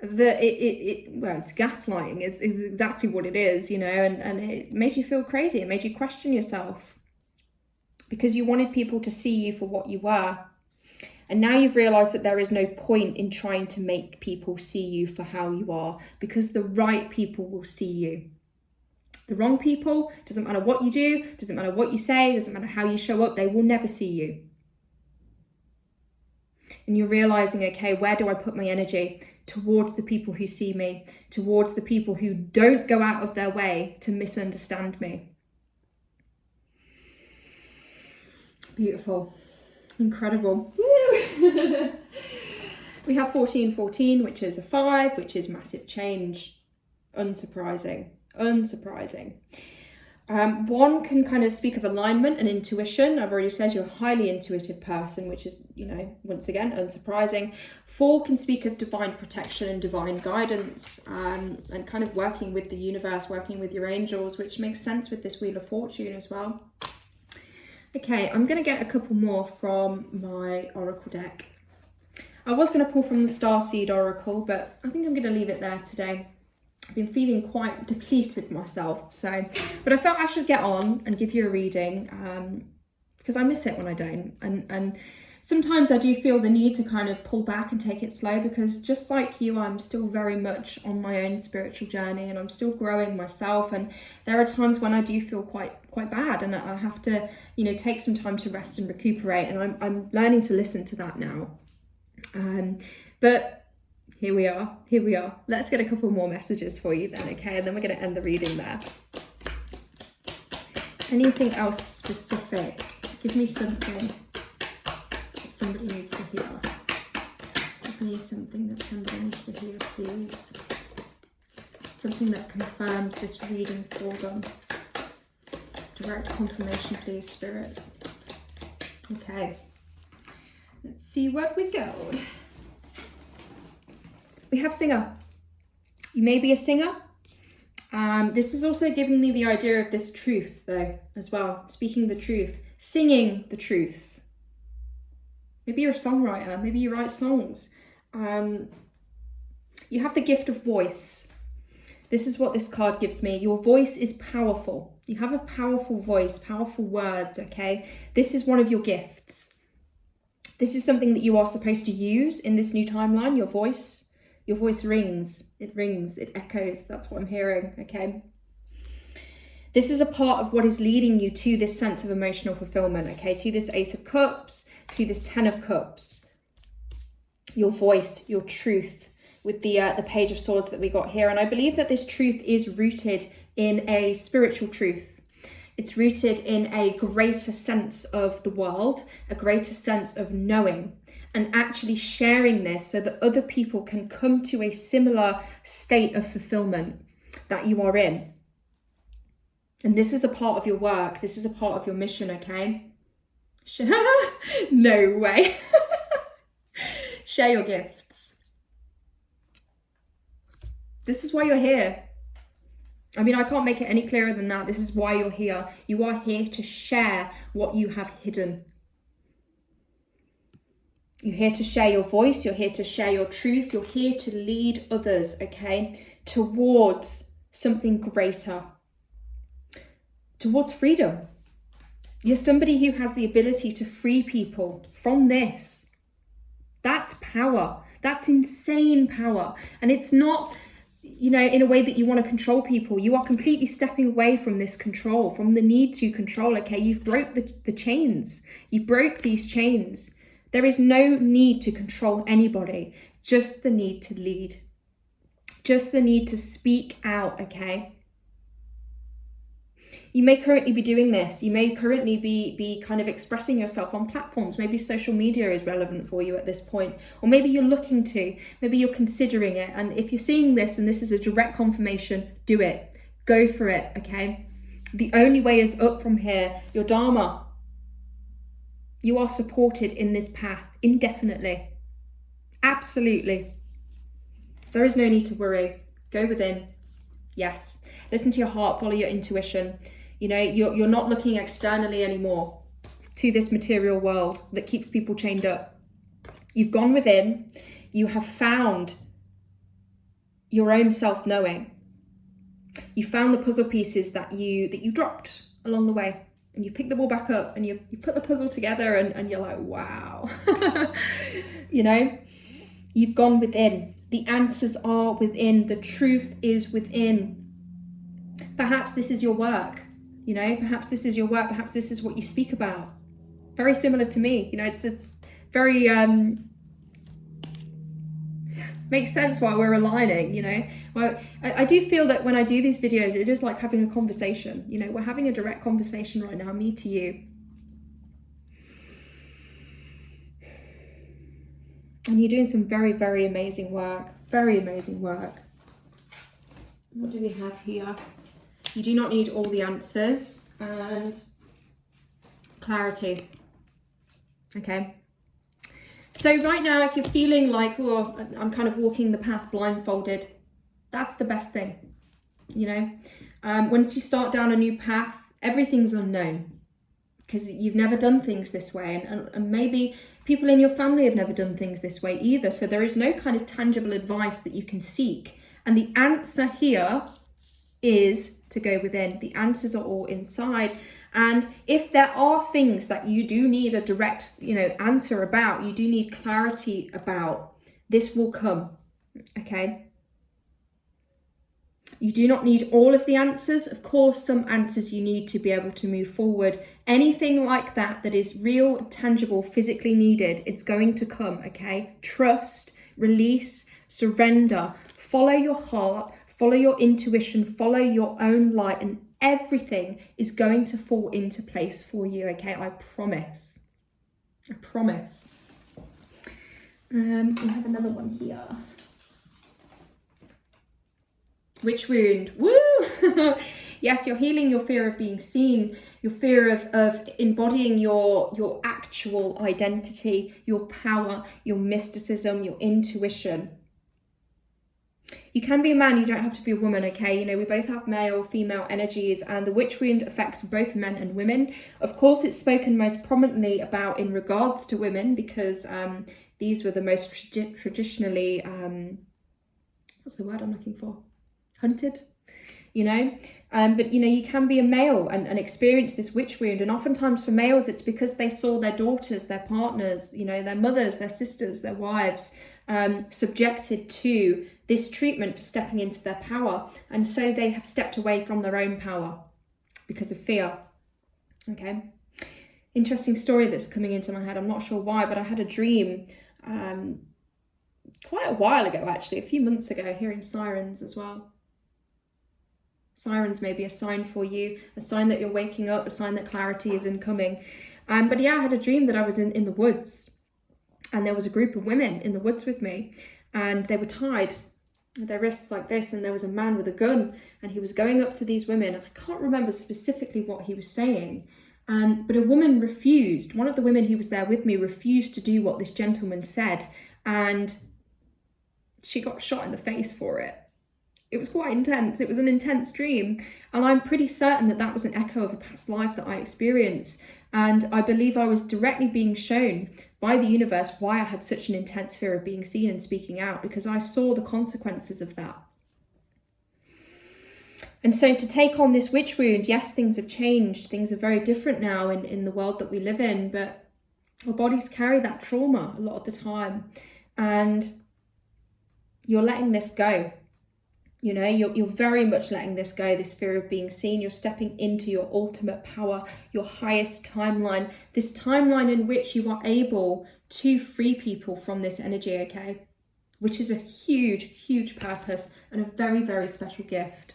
that it's gaslighting is exactly what it is, you know, and it made you feel crazy. It made you question yourself because you wanted people to see you for what you were. And now you've realized that there is no point in trying to make people see you for how you are, because the right people will see you. The wrong people, doesn't matter what you do, doesn't matter what you say, doesn't matter how you show up, they will never see you. And you're realizing, okay, where do I put my energy? Towards the people who see me, towards the people who don't go out of their way to misunderstand me. Beautiful. Incredible. We have 1414, which is a 5, which is massive change. Unsurprising. One can kind of speak of alignment and intuition. I've already said you're a highly intuitive person, which is, you know, once again, unsurprising. 4 can speak of divine protection and divine guidance, and kind of working with the universe, working with your angels, which makes sense with this Wheel of Fortune as well. Okay, I'm going to get a couple more from my Oracle deck. I was going to pull from the Starseed Oracle, but I think I'm going to leave it there today. I've been feeling quite depleted myself, but I felt I should get on and give you a reading, because I miss it when I don't, and sometimes I do feel the need to kind of pull back and take it slow, because just like you, I'm still very much on my own spiritual journey, and I'm still growing myself, and there are times when I do feel quite bad, and I have to, you know, take some time to rest and recuperate, and I'm learning to listen to that now, but here we are. Let's get a couple more messages for you then, okay? And then we're going to end the reading there. Anything else specific? Give me something that somebody needs to hear. Give me something that somebody needs to hear, please. Something that confirms this reading for them. Direct confirmation, please, Spirit. Okay. Let's see where we go. We have singer. You may be a singer. This is also giving me the idea of this truth, though, as well. Speaking the truth, singing the truth. Maybe you're a songwriter. Maybe you write songs. You have the gift of voice. This is what this card gives me. Your voice is powerful. You have a powerful voice, powerful words, okay? This is one of your gifts. This is something that you are supposed to use in this new timeline, your voice. Your voice rings, it echoes. That's what I'm hearing, okay? This is a part of what is leading you to this sense of emotional fulfillment, okay? To this Ace of Cups, to this 10 of Cups. Your voice, your truth, with the Page of Swords that we got here. And I believe that this truth is rooted in a spiritual truth. It's rooted in a greater sense of the world, a greater sense of knowing, and actually sharing this so that other people can come to a similar state of fulfillment that you are in. And this is a part of your work. This is a part of your mission, okay? No way. Share your gifts. This is why you're here. I mean, I can't make it any clearer than that. This is why you're here. You are here to share what you have hidden. You're here to share your voice. You're here to share your truth. You're here to lead others, okay, towards something greater, towards freedom. You're somebody who has the ability to free people from this. That's power. That's insane power. And it's not, you know, in a way that you want to control people. You are completely stepping away from this control, from the need to control, okay? You've broke the chains. You broke these chains. There is no need to control anybody, just the need to lead. Just the need to speak out, okay? You may currently be doing this. You may currently be kind of expressing yourself on platforms. Maybe social media is relevant for you at this point. Or maybe you're looking to, maybe you're considering it. And if you're seeing this and this is a direct confirmation, do it. Go for it, okay? The only way is up from here. Your Dharma. You are supported in this path indefinitely. Absolutely. There is no need to worry. Go within. Yes. Listen to your heart, follow your intuition. You know, you're not looking externally anymore to this material world that keeps people chained up. You've gone within. You have found your own self-knowing. You found the puzzle pieces that you dropped along the way. And you pick them all back up and you put the puzzle together and you're like, wow. You know, you've gone within. The answers are within. The truth is within. Perhaps this is your work, you know, perhaps this is your work. Perhaps this is what you speak about. Very similar to me, you know, it's very, makes sense why we're aligning, you know. Well, I do feel that when I do these videos, it is like having a conversation. You know, we're having a direct conversation right now, me to you. And you're doing some very, very amazing work. Very amazing work. What do we have here? You do not need all the answers and clarity. Okay. So right now, if you're feeling like, oh, I'm kind of walking the path blindfolded, that's the best thing, you know. Once you start down a new path, everything's unknown because you've never done things this way. And maybe people in your family have never done things this way either. So there is no kind of tangible advice that you can seek. And the answer here is to go within. The answers are all inside. And if there are things that you do need a direct, you know, answer about, you do need clarity about, this will come, okay? You do not need all of the answers. Of course, some answers you need to be able to move forward. Anything like that that is real, tangible, physically needed, it's going to come, okay? Trust, release, surrender, follow your heart, follow your intuition, follow your own light, and everything is going to fall into place for you, okay? I promise. I promise. We have another one here. Witch wound. Woo! Yes, you're healing your fear of being seen, your fear of embodying your actual identity, your power, your mysticism, your intuition. You can be a man, you don't have to be a woman, okay? You know, we both have male, female energies, and the witch wound affects both men and women. Of course, it's spoken most prominently about in regards to women because these were the most traditionally, what's the word I'm looking for? Hunted, you know? But, you know, you can be a male and experience this witch wound. And oftentimes for males, it's because they saw their daughters, their partners, you know, their mothers, their sisters, their wives, subjected to this treatment for stepping into their power. And so they have stepped away from their own power because of fear. Okay. Interesting story that's coming into my head. I'm not sure why, but I had a dream quite a while ago, actually, a few months ago, hearing sirens as well. Sirens may be a sign for you, a sign that you're waking up, a sign that clarity is incoming. But yeah, I had a dream that I was in the woods and there was a group of women in the woods with me and they were tied with their wrists like this, and there was a man with a gun and he was going up to these women, and I can't remember specifically what he was saying, but a woman refused. One of the women who was there with me refused to do what this gentleman said, and she got shot in the face for it. It was quite intense. It was an intense dream, and I'm pretty certain that that was an echo of a past life that I experienced. And I believe I was directly being shown by the universe why I had such an intense fear of being seen and speaking out, because I saw the consequences of that. And so to take on this witch wound, yes, things have changed. Things are very different now in the world that we live in, but our bodies carry that trauma a lot of the time. And you're letting this go. You know, you're very much letting this go, this fear of being seen. You're stepping into your ultimate power, your highest timeline, this timeline in which you are able to free people from this energy, okay? Which is a huge, huge purpose and a very, very special gift.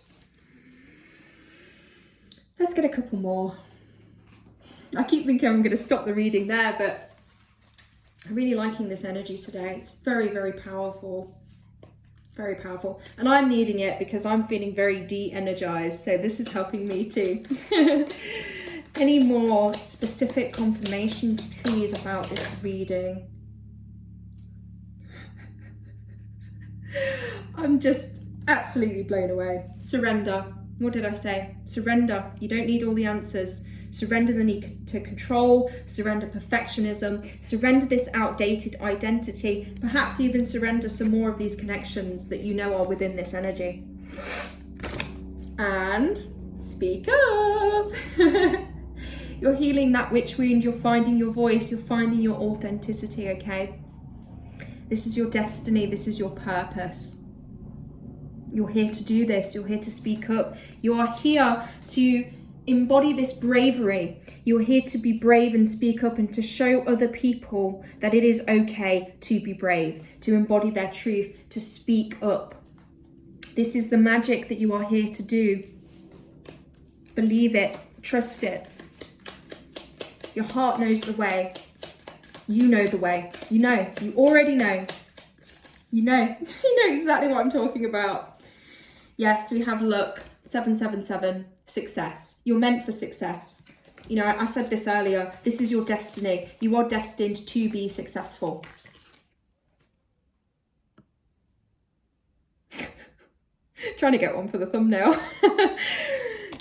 Let's get a couple more. I keep thinking I'm going to stop the reading there, but I'm really liking this energy today. It's very, very powerful. Very powerful. And I'm needing it because I'm feeling very de-energized. So this is helping me too. Any more specific confirmations, please, about this reading? I'm just absolutely blown away. Surrender. What did I say? Surrender. You don't need all the answers. Surrender the need to control, surrender perfectionism, surrender this outdated identity, perhaps even surrender some more of these connections that you know are within this energy. And speak up. You're healing that witch wound, you're finding your voice, you're finding your authenticity, okay? This is your destiny, this is your purpose. You're here to do this, you're here to speak up. You are here to embody this bravery. You're here to be brave and speak up and to show other people that it is okay to be brave, to embody their truth, to speak up. This is the magic that you are here to do. Believe it, trust it. Your heart knows the way. You know the way. You know, you already know. You know exactly what I'm talking about. Yes, we have luck, 777, success. You're meant for success. You know, I said this earlier, this is your destiny. You are destined to be successful. Trying to get one for the thumbnail.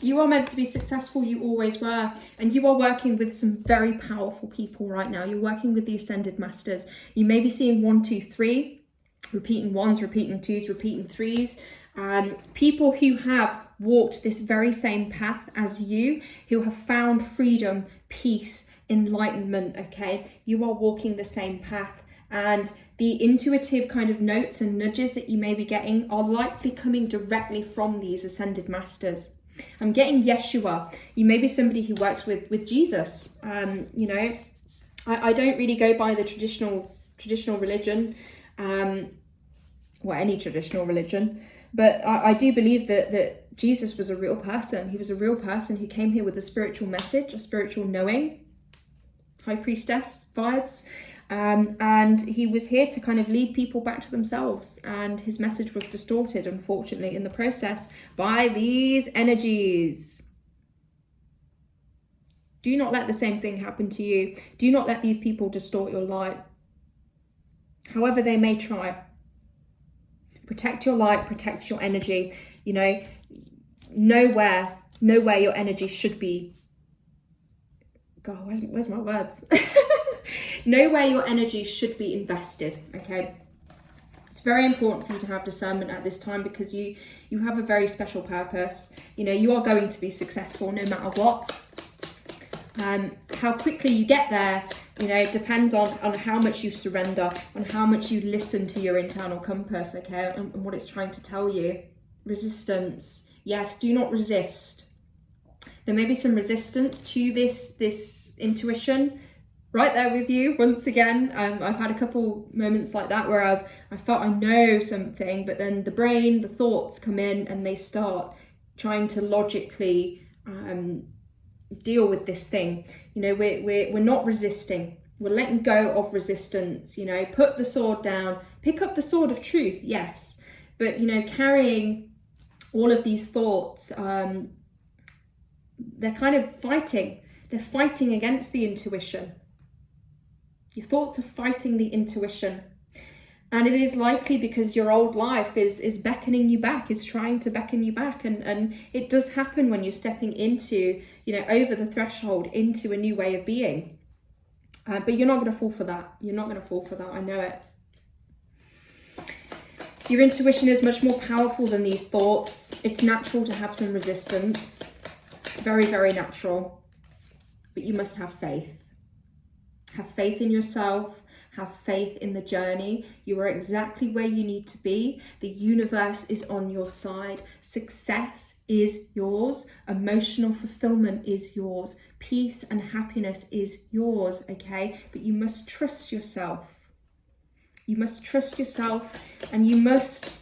You are meant to be successful, you always were. And you are working with some very powerful people right now. You're working with the Ascended Masters. You may be seeing 1, 2, 3, repeating 1s, repeating 2s, repeating 3s. People who have walked this very same path as you, who have found freedom, peace, enlightenment, okay? You are walking the same path, and the intuitive kind of notes and nudges that you may be getting are likely coming directly from these Ascended Masters. I'm getting Yeshua. You may be somebody who works with Jesus. You know, I don't really go by the traditional religion, any traditional religion. But I do believe that Jesus was a real person. He was a real person who came here with a spiritual message, a spiritual knowing, high priestess vibes. And he was here to kind of lead people back to themselves. And his message was distorted, unfortunately, in the process by these energies. Do not let the same thing happen to you. Do not let these people distort your light. However they may try. Protect your light, protect your energy. You know where your energy should be. God, where's my words? Know where your energy should be invested, okay? It's very important for you to have discernment at this time because you have a very special purpose. You know, you are going to be successful no matter what. How quickly you get there, you know, it depends on how much you surrender, on how much you listen to your internal compass, okay, and what it's trying to tell you. Resistance. Yes, do not resist. There may be some resistance to this intuition. Right there with you once again. I've had a couple moments like that where I felt I know something, but then the brain, the thoughts come in and they start trying to logically deal with this thing. You know, we're not resisting. We're letting go of resistance. You know, put the sword down, pick up the sword of truth. Yes, but you know, carrying all of these thoughts, they're kind of fighting. They're fighting against the intuition. Your thoughts are fighting the intuition. And it is likely because your old life is beckoning you back, is trying to beckon you back. And it does happen when you're stepping into, you know, over the threshold into a new way of being. But you're not going to fall for that. You're not going to fall for that. I know it. Your intuition is much more powerful than these thoughts. It's natural to have some resistance. Very, very natural. But you must have faith. Have faith in yourself. Have faith in the journey. You are exactly where you need to be. The universe is on your side. Success is yours. Emotional fulfillment is yours. Peace and happiness is yours, okay? But you must trust yourself. You must trust yourself, and you must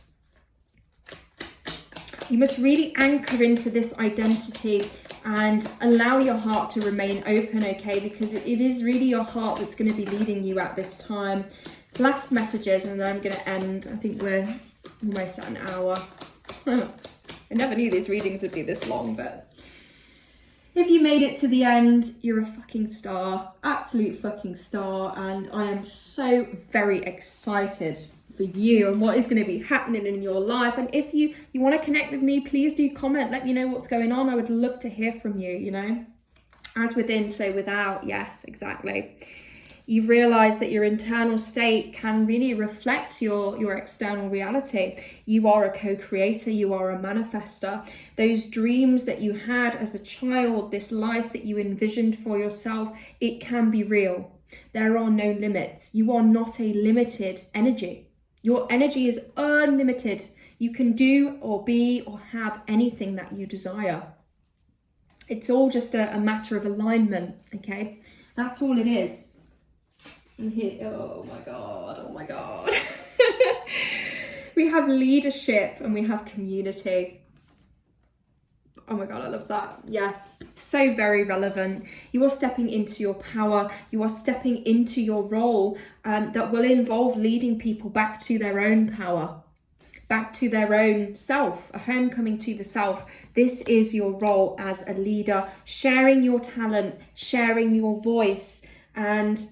really anchor into this identity and allow your heart to remain open, okay? Because it is really your heart that's going to be leading you at this time. Last messages, and then I'm going to end. I think we're almost at an hour. I never knew these readings would be this long, but if you made it to the end, you're a fucking star, absolute fucking star, and I am so very excited for you and what is going to be happening in your life. And if you want to connect with me, please do comment, let me know what's going on. I would love to hear from you, you know. As within, so without. Yes, exactly. You've realized that your internal state can really reflect your external reality. You are a co-creator, you are a manifester. Those dreams that you had as a child, this life that you envisioned for yourself, it can be real. There are no limits. You are not a limited energy. Your energy is unlimited. You can do or be or have anything that you desire. It's all just a matter of alignment, okay? That's all it is. And here, oh my God. We have leadership and we have community. Oh my God, I love that. Yes, so very relevant. You are stepping into your power. You are stepping into your role that will involve leading people back to their own power, back to their own self, a homecoming to the self. This is your role as a leader, sharing your talent, sharing your voice, and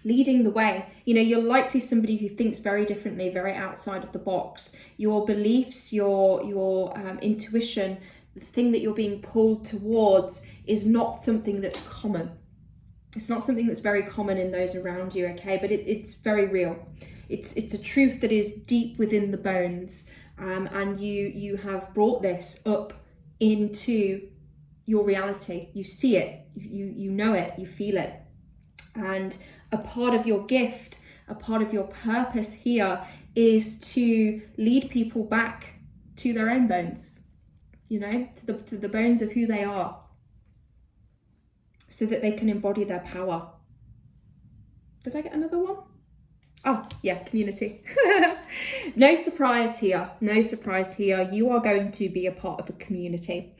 leading the way. You know, you're likely somebody who thinks very differently, very outside of the box. Your beliefs, your intuition, the thing that you're being pulled towards is not something that's common. It's not something that's very common in those around you, okay? But it's very real. It's a truth that is deep within the bones, and you have brought this up into your reality. You see it, you know it, you feel it. And a part of your gift, a part of your purpose here is to lead people back to their own bones, you know, to the bones of who they are, so that they can embody their power. Did I get another one? Oh, yeah, community. No surprise here. No surprise here. You are going to be a part of a community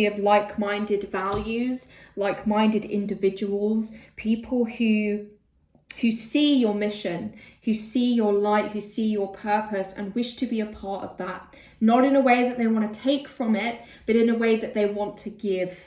of like-minded values, like-minded individuals, people who see your mission, who see your light, who see your purpose and wish to be a part of that. Not in a way that they want to take from it, but in a way that they want to give.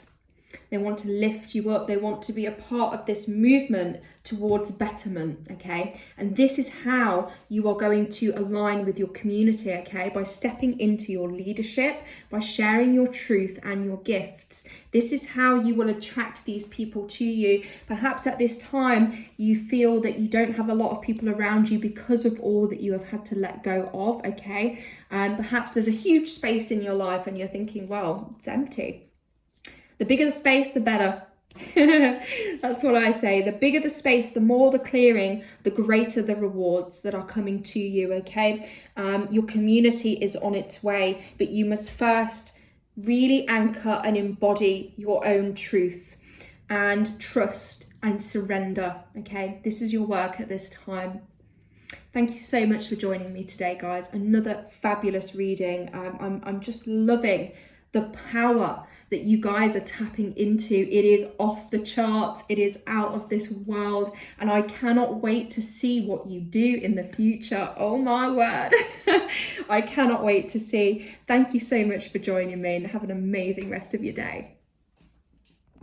They want to lift you up. They want to be a part of this movement towards betterment, okay? And this is how you are going to align with your community, okay? By stepping into your leadership, by sharing your truth and your gifts. This is how you will attract these people to you. Perhaps at this time, you feel that you don't have a lot of people around you because of all that you have had to let go of, okay? And perhaps there's a huge space in your life and you're thinking, well, it's empty. The bigger the space, the better. That's what I say. The bigger the space, the more the clearing, the greater the rewards that are coming to you, okay? Your community is on its way, but you must first really anchor and embody your own truth and trust and surrender, okay? This is your work at this time. Thank you so much for joining me today, guys. Another fabulous reading. I'm just loving the power that you guys are tapping into. It is off the charts. It is out of this world. And I cannot wait to see what you do in the future. Oh my word. I cannot wait to see. Thank you so much for joining me and have an amazing rest of your day.